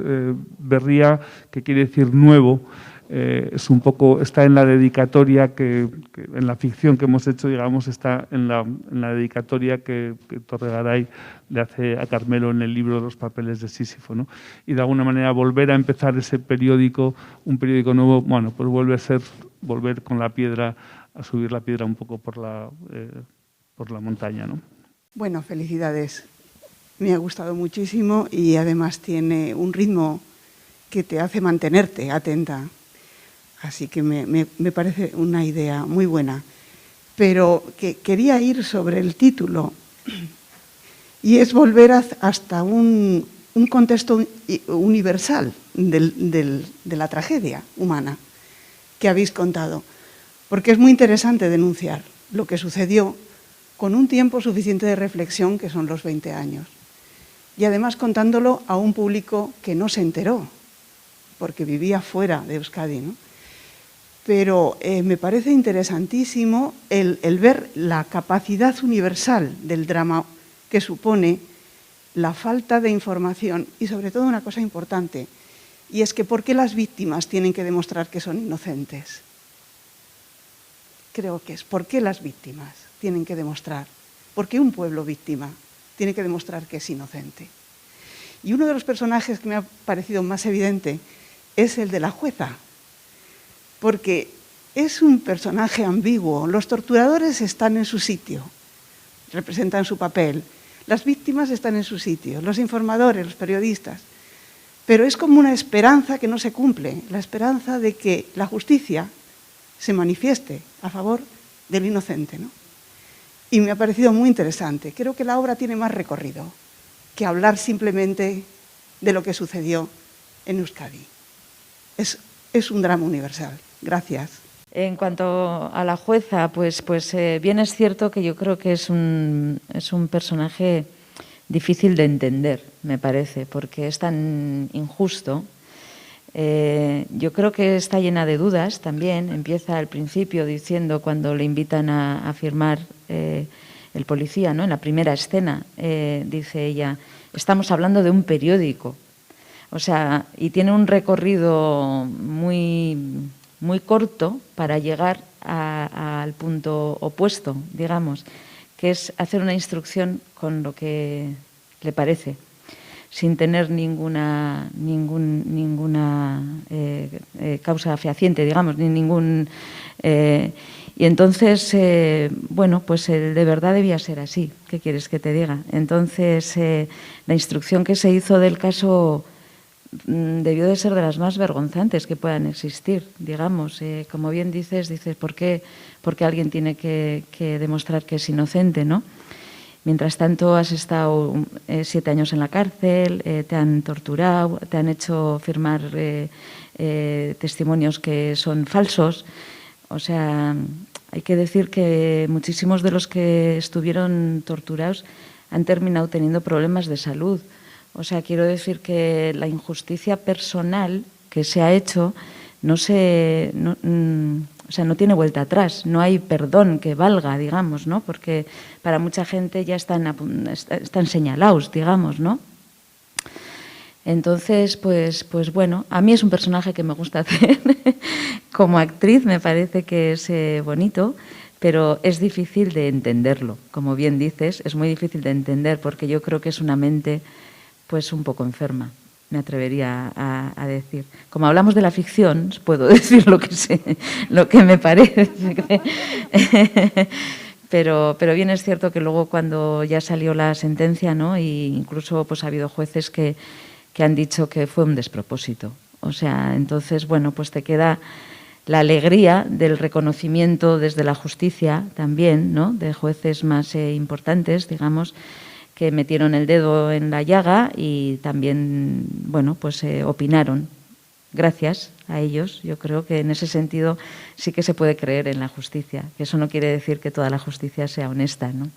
Berría, que quiere decir nuevo, es un poco, está en la dedicatoria que en la ficción que hemos hecho, digamos, está en la dedicatoria que Torregaray le hace a Carmelo en el libro Los papeles de Sísifo, ¿no? Y de alguna manera volver a empezar ese periódico, un periódico nuevo, bueno, pues volver con la piedra, a subir la piedra un poco por la montaña, ¿no? Bueno, felicidades. Me ha gustado muchísimo y además tiene un ritmo que te hace mantenerte atenta. Así que me parece una idea muy buena. Pero que quería ir sobre el título y es volver hasta un contexto universal de la tragedia humana que habéis contado. Porque es muy interesante denunciar lo que sucedió con un tiempo suficiente de reflexión, que son los 20 años. Y además contándolo a un público que no se enteró, porque vivía fuera de Euskadi, ¿no? Pero me parece interesantísimo el ver la capacidad universal del drama que supone la falta de información y sobre todo una cosa importante, y es que ¿por qué las víctimas tienen que demostrar que son inocentes? Creo que es ¿por qué las víctimas tienen que demostrar? ¿Por qué un pueblo víctima tiene que demostrar que es inocente? Y uno de los personajes que me ha parecido más evidente es el de la jueza, porque es un personaje ambiguo. Los torturadores están en su sitio, representan su papel. Las víctimas están en su sitio, los informadores, los periodistas. Pero es como una esperanza que no se cumple, la esperanza de que la justicia se manifieste a favor del inocente, ¿no? Y me ha parecido muy interesante. Creo que la obra tiene más recorrido que hablar simplemente de lo que sucedió en Euskadi. Es un drama universal. Gracias. En cuanto a la jueza, pues bien es cierto que yo creo que es un personaje difícil de entender, me parece, porque es tan injusto. Yo creo que está llena de dudas también. Empieza al principio diciendo, cuando le invitan a firmar el policía, ¿no? En la primera escena, dice ella, estamos hablando de un periódico. O sea, y tiene un recorrido muy, muy corto para llegar al punto opuesto, digamos, que es hacer una instrucción con lo que le parece, sin tener ninguna causa fehaciente, digamos, ni ningún... y entonces, bueno, pues de verdad debía ser así. ¿Qué quieres que te diga? Entonces, la instrucción que se hizo del caso debió de ser de las más vergonzantes que puedan existir, digamos. Como bien dices, ¿por qué alguien tiene que demostrar que es inocente, ¿no? Mientras tanto, has estado 7 años en la cárcel, te han torturado, te han hecho firmar testimonios que son falsos. O sea, hay que decir que muchísimos de los que estuvieron torturados han terminado teniendo problemas de salud. O sea, quiero decir que la injusticia personal que se ha hecho no tiene vuelta atrás, no hay perdón que valga, digamos, ¿no? Porque para mucha gente ya están señalados, digamos, ¿no? Entonces, pues bueno, a mí es un personaje que me gusta hacer. Como actriz me parece que es bonito, pero es difícil de entenderlo. Como bien dices, es muy difícil de entender porque yo creo que es una mente pues un poco enferma, me atrevería a decir. Como hablamos de la ficción, puedo decir lo que me parece. Pero bien es cierto que luego cuando ya salió la sentencia, ¿no? Y incluso pues ha habido jueces que han dicho que fue un despropósito. O sea, entonces, bueno, pues te queda la alegría del reconocimiento desde la justicia también, ¿no? De jueces más importantes, digamos, que metieron el dedo en la llaga y también, bueno, pues opinaron. Gracias a ellos, yo creo que en ese sentido sí que se puede creer en la justicia, que eso no quiere decir que toda la justicia sea honesta, ¿no?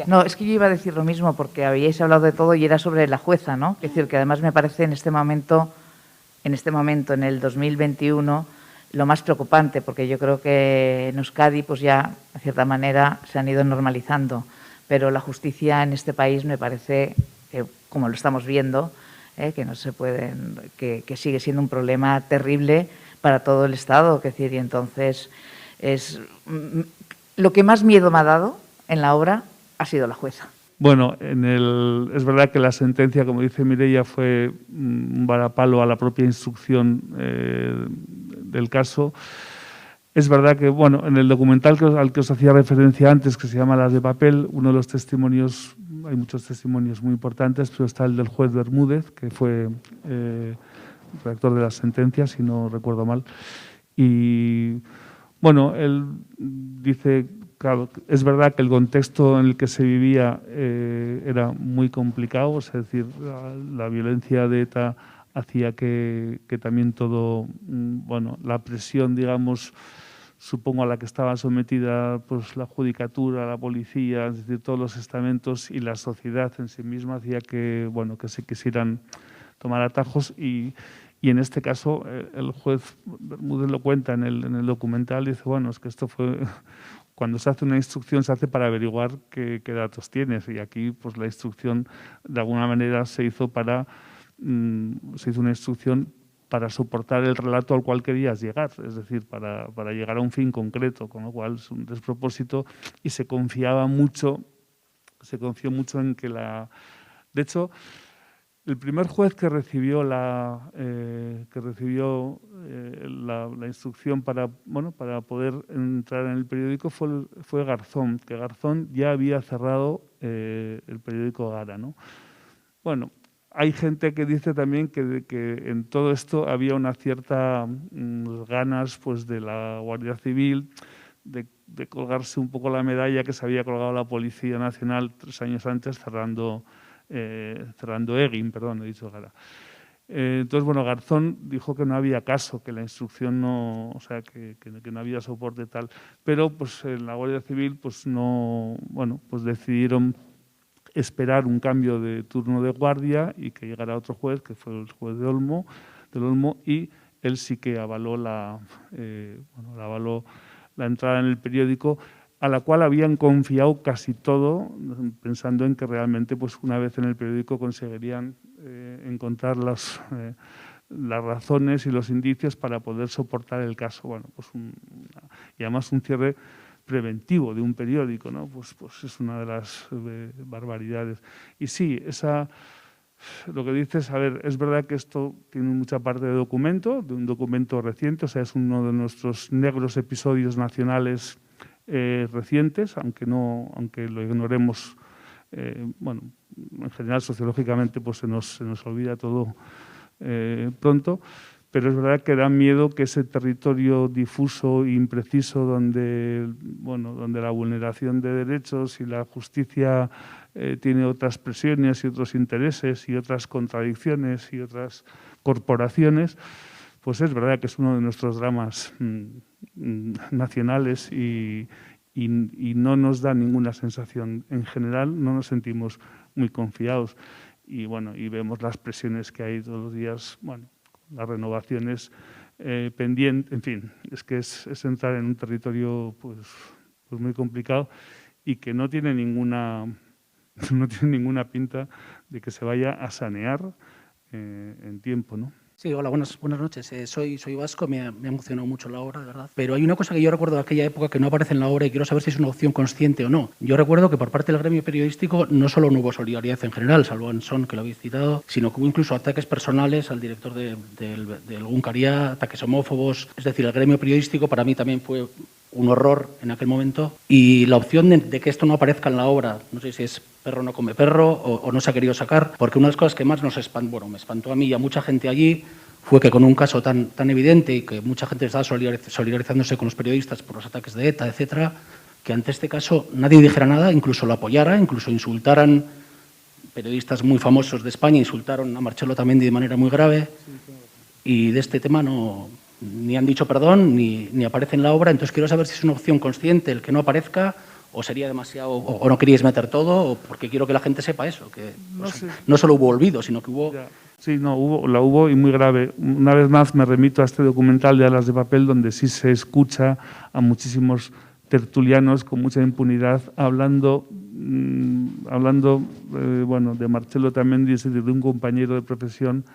No, es que yo iba a decir lo mismo porque habíais hablado de todo y era sobre la jueza, ¿no? Es decir, que además me parece en este momento, en el 2021, lo más preocupante, porque yo creo que en Euskadi, pues ya, de cierta manera, se han ido normalizando. Pero la justicia en este país me parece, como lo estamos viendo, que no se pueden, que sigue siendo un problema terrible para todo el Estado. Es decir, y entonces lo que más miedo me ha dado en la obra ha sido la jueza. Bueno, es verdad que la sentencia, como dice Mireia, fue un varapalo a la propia instrucción del caso. Es verdad que, bueno, en el documental al que os hacía referencia antes, que se llama Las de papel, uno de los testimonios, hay muchos testimonios muy importantes, pero está el del juez Bermúdez, que fue redactor de la sentencia, si no recuerdo mal. Y, bueno, él dice, claro, es verdad que el contexto en el que se vivía era muy complicado, es decir, la violencia de ETA hacía que también todo, bueno, la presión, digamos, supongo a la que estaba sometida pues la judicatura, la policía, es decir, todos los estamentos y la sociedad en sí misma hacía que, bueno, que se quisieran tomar atajos y en este caso el juez Bermúdez lo cuenta en el documental, dice, bueno, es que esto fue, cuando se hace una instrucción se hace para averiguar qué datos tienes y aquí pues la instrucción de alguna manera se hizo una instrucción para soportar el relato al cual querías llegar, es decir, para llegar a un fin concreto, con lo cual es un despropósito y se confió mucho en que de hecho, el primer juez que recibió la instrucción para poder entrar en el periódico fue Garzón, que Garzón ya había cerrado el periódico Gara, ¿no? Bueno, hay gente que dice también que en todo esto había una cierta ganas pues de la Guardia Civil de colgarse un poco la medalla que se había colgado la Policía Nacional 3 años antes cerrando Egin, perdón, he dicho Gara. Entonces, bueno, Garzón dijo que no había caso, que la instrucción no, o sea, que no había soporte tal, pero pues en la Guardia Civil pues no, bueno, pues decidieron esperar un cambio de turno de guardia y que llegara otro juez, que fue el juez del Olmo, y él sí que avaló la entrada en el periódico, a la cual habían confiado casi todo, pensando en que realmente pues una vez en el periódico conseguirían encontrar las razones y los indicios para poder soportar el caso. Bueno, pues y además un cierre preventivo de un periódico, ¿no? Pues es una de las barbaridades. Y sí, lo que dices, a ver, es verdad que esto tiene mucha parte de un documento reciente, o sea, es uno de nuestros negros episodios nacionales recientes, aunque lo ignoremos, bueno, en general sociológicamente pues se nos olvida todo pronto. Pero es verdad que da miedo que ese territorio difuso e impreciso donde la vulneración de derechos y la justicia tiene otras presiones y otros intereses y otras contradicciones y otras corporaciones, pues es verdad que es uno de nuestros dramas nacionales y no nos da ninguna sensación. En general no nos sentimos muy confiados y vemos las presiones que hay todos los días, las renovaciones pendientes, en fin, es que es entrar en un territorio pues muy complicado y que no tiene ninguna pinta de que se vaya a sanear en tiempo, ¿no? Sí, hola, buenas noches. Soy vasco, me ha emocionado mucho la obra, de verdad. Pero hay una cosa que yo recuerdo de aquella época que no aparece en la obra y quiero saber si es una opción consciente o no. Yo recuerdo que por parte del gremio periodístico no solo no hubo solidaridad en general, salvo en Son, que lo habéis citado, sino que hubo incluso ataques personales al director del Egunkaria, ataques homófobos. Es decir, el gremio periodístico para mí también fue un horror en aquel momento. Y la opción de que esto no aparezca en la obra, no sé si es perro no come perro o no se ha querido sacar, porque una de las cosas que más me espantó a mí y a mucha gente allí fue que con un caso tan evidente y que mucha gente estaba solidarizándose con los periodistas por los ataques de ETA, etcétera, que ante este caso nadie dijera nada, incluso lo apoyara, incluso insultaran periodistas muy famosos de España, insultaron a Marcelo Otamendi de manera muy grave y de este tema ni han dicho perdón ni aparece en la obra. Entonces quiero saber si es una opción consciente el que no aparezca o sería demasiado, o no queríais meter todo, o porque quiero que la gente sepa eso, que no solo hubo olvido, sino que hubo... Sí, no, hubo y muy grave. Una vez más me remito a este documental de Alas de papel, donde sí se escucha a muchísimos tertulianos con mucha impunidad hablando de Marcelo Otamendi, de un compañero de profesión,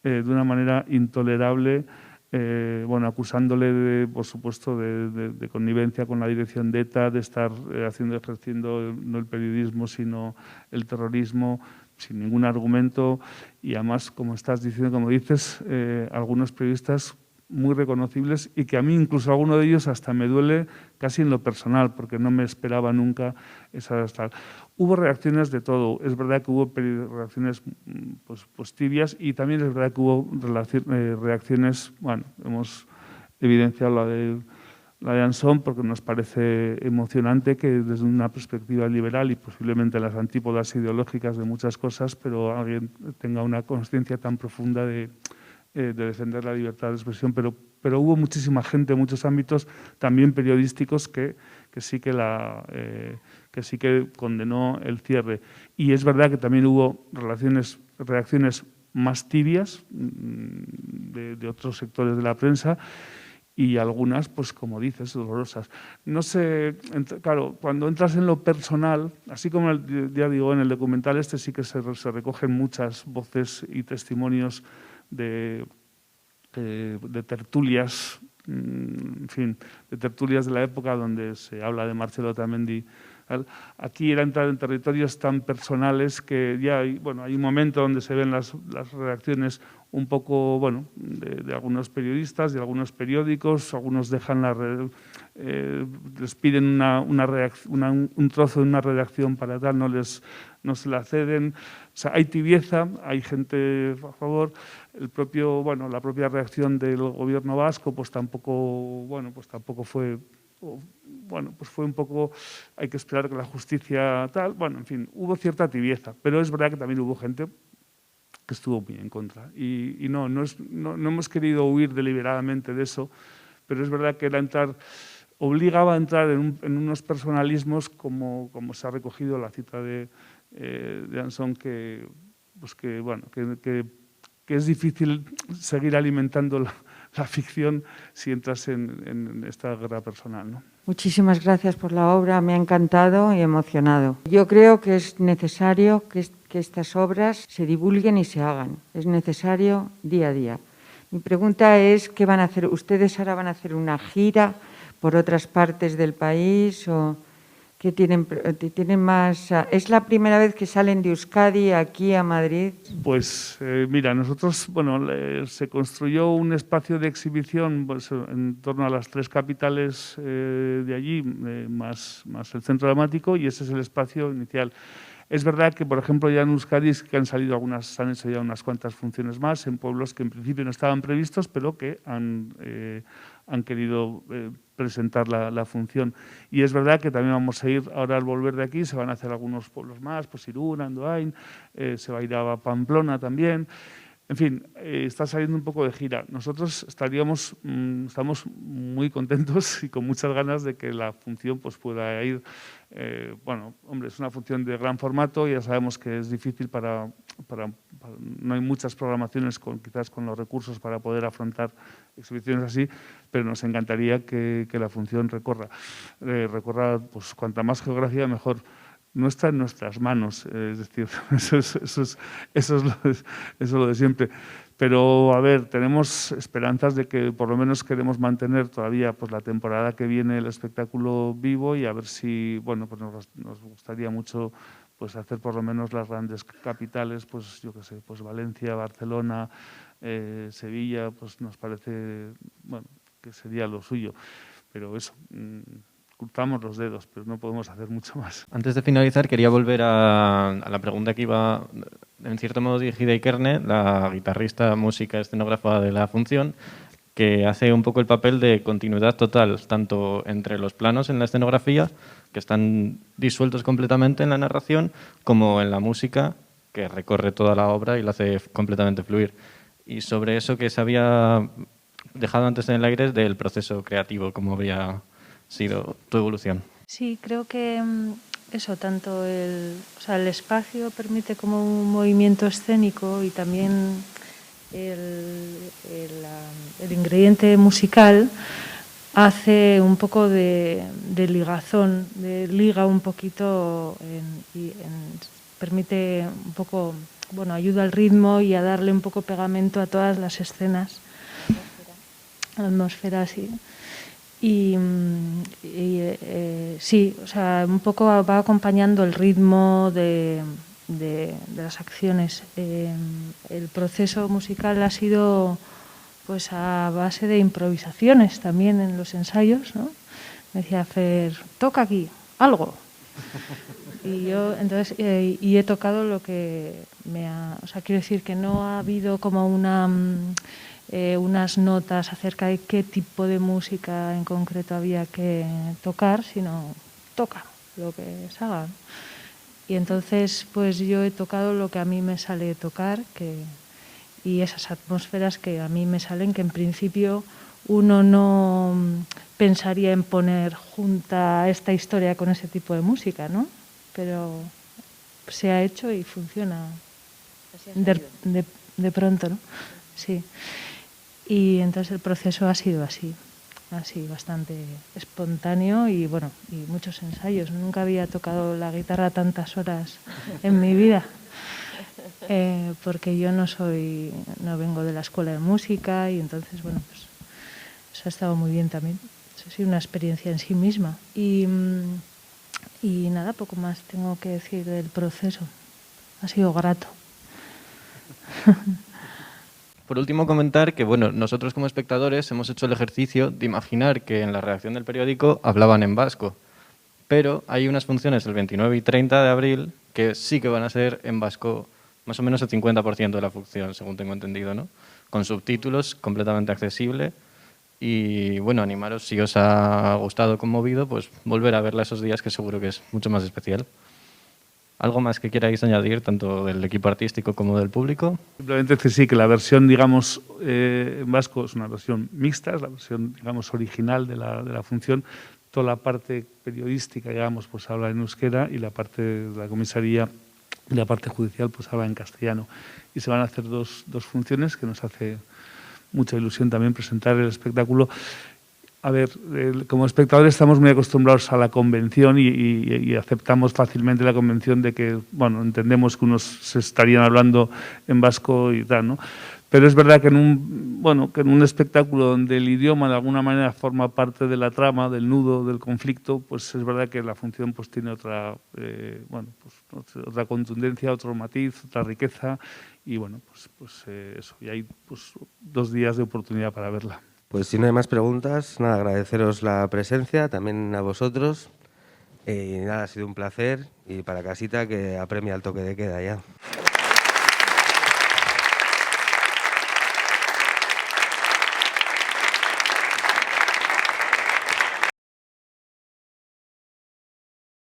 de una manera intolerable, bueno, acusándole, de, por supuesto, de connivencia con la dirección de ETA, de estar ejerciendo no el periodismo, sino el terrorismo, sin ningún argumento. Y además, como estás diciendo, como dices, algunos periodistas muy reconocibles y que a mí incluso alguno de ellos hasta me duele casi en lo personal, porque no me esperaba nunca esas tal. Hubo reacciones de todo. Es verdad que hubo reacciones pues tibias, y también es verdad que hubo reacciones, bueno, hemos evidenciado la de Ansón porque nos parece emocionante que desde una perspectiva liberal y posiblemente las antípodas ideológicas de muchas cosas, pero alguien tenga una conciencia tan profunda de defender la libertad de expresión, pero hubo muchísima gente en muchos ámbitos, también periodísticos, que sí que condenó el cierre. Y es verdad que también hubo reacciones más tibias de otros sectores de la prensa, y algunas, pues como dices, dolorosas. No sé, claro, cuando entras en lo personal, así como ya digo, en el documental este sí que se recogen muchas voces y testimonios de tertulias, en fin, de tertulias de la época donde se habla de Marcelo Otamendi. Aquí era entrar en territorios tan personales que ya hay un momento donde se ven las reacciones un poco, bueno, de algunos periodistas, de algunos periódicos. Algunos dejan les piden un trozo de una redacción para tal, no se la ceden. O sea, hay tibieza, hay gente a favor. La propia reacción del gobierno vasco, pues tampoco fue. Pues fue un poco, hay que esperar que la justicia tal. Bueno, en fin, hubo cierta tibieza, pero es verdad que también hubo gente que estuvo muy en contra. Y no hemos querido huir deliberadamente de eso, pero es verdad que obligaba a entrar en unos personalismos, como se ha recogido la cita de Ansón, que es difícil seguir alimentando la ficción si entras en esta guerra personal, ¿no? Muchísimas gracias por la obra, me ha encantado y emocionado. Yo creo que es necesario que estas obras se divulguen y se hagan. Es necesario día a día. Mi pregunta es, ¿qué van a hacer? ¿Ustedes ahora van a hacer una gira por otras partes del país o qué tienen más? ¿Es la primera vez que salen de Euskadi aquí a Madrid? Pues mira, nosotros, se construyó un espacio de exhibición en torno a las 3 capitales de allí, más el centro dramático, y ese es el espacio inicial. Es verdad que, por ejemplo, ya en Euskadi que han hecho ya unas cuantas funciones más en pueblos que en principio no estaban previstos, pero que han querido presentar la función. Y es verdad que también vamos a ir, ahora al volver de aquí, se van a hacer algunos pueblos más, pues Irún, Andoain, se va a ir a Pamplona también. En fin, está saliendo un poco de gira. Nosotros estamos muy contentos y con muchas ganas de que la función pues pueda ir. Es una función de gran formato y ya sabemos que es difícil no hay muchas programaciones quizás con los recursos para poder afrontar exhibiciones así, pero nos encantaría que la función recorra pues cuanta más geografía mejor. No está en nuestras manos, es decir, eso es lo de siempre. Pero, a ver, tenemos esperanzas de que por lo menos queremos mantener todavía pues la temporada que viene el espectáculo vivo, y a ver si, nos gustaría mucho pues hacer por lo menos las grandes capitales, pues yo qué sé, pues Valencia, Barcelona, Sevilla, pues nos parece, que sería lo suyo. Pero eso, cruzamos los dedos, pero no podemos hacer mucho más. Antes de finalizar, quería volver a la pregunta que iba, en cierto modo, dirigida a Ikerne, la guitarrista, música, escenógrafa de la función, que hace un poco el papel de continuidad total, tanto entre los planos en la escenografía, que están disueltos completamente en la narración, como en la música, que recorre toda la obra y la hace completamente fluir. Y sobre eso que se había dejado antes en el aire del proceso creativo, cómo habría sido tu evolución. Sí, creo que eso, tanto el espacio permite como un movimiento escénico, y también el ingrediente musical hace un poco de ligazón, de liga un poquito, permite un poco, ayuda al ritmo y a darle un poco pegamento a todas las escenas. atmósfera así. Y sí, o sea, un poco va acompañando el ritmo de las acciones. El proceso musical ha sido pues a base de improvisaciones también en los ensayos, ¿no? Me decía Fer, toca aquí, algo. Y yo entonces y he tocado lo que me ha... O sea, quiero decir que no ha habido como unas notas acerca de qué tipo de música en concreto había que tocar, sino toca lo que salga. Y entonces pues yo he tocado lo que a mí me sale tocar, y esas atmósferas que a mí me salen, que en principio uno no pensaría en poner junta esta historia con ese tipo de música, ¿no? Pero se ha hecho y funciona de pronto, ¿no? Sí. Y entonces el proceso ha sido así bastante espontáneo y bueno, y muchos ensayos. Nunca había tocado la guitarra tantas horas en mi vida, porque yo no vengo de la escuela de música, y entonces bueno, pues eso ha estado muy bien también. Eso ha sido una experiencia en sí misma. Y nada, poco más tengo que decir del proceso. Ha sido grato. Por último, comentar que bueno, nosotros como espectadores hemos hecho el ejercicio de imaginar que en la redacción del periódico hablaban en vasco, pero hay unas funciones el 29 y 30 de abril que sí que van a ser en vasco, más o menos el 50% de la función, según tengo entendido, ¿no? Con subtítulos, completamente accesible. Y bueno, animaros, si os ha gustado, conmovido, pues volver a verla esos días, que seguro que es mucho más especial. ¿Algo más que queráis añadir, tanto del equipo artístico como del público? Simplemente decir sí, que la versión, digamos, en vasco es una versión mixta, es la versión, digamos, original de la función. Toda la parte periodística, digamos, pues habla en euskera, y la parte de la comisaría y la parte judicial pues habla en castellano. Y se van a hacer dos funciones, que nos hace mucha ilusión también presentar el espectáculo. A ver, como espectadores estamos muy acostumbrados a la convención y aceptamos fácilmente la convención de que, bueno, entendemos que unos se estarían hablando en vasco y tal, ¿no? Pero es verdad que en un espectáculo donde el idioma de alguna manera forma parte de la trama, del nudo, del conflicto, pues es verdad que la función pues tiene otra, otra contundencia, otro matiz, otra riqueza, y bueno, pues eso. Y hay pues 2 días de oportunidad para verla. Pues si no hay más preguntas, nada, agradeceros la presencia, también a vosotros. Y nada, ha sido un placer, y para casita que apremia el toque de queda ya.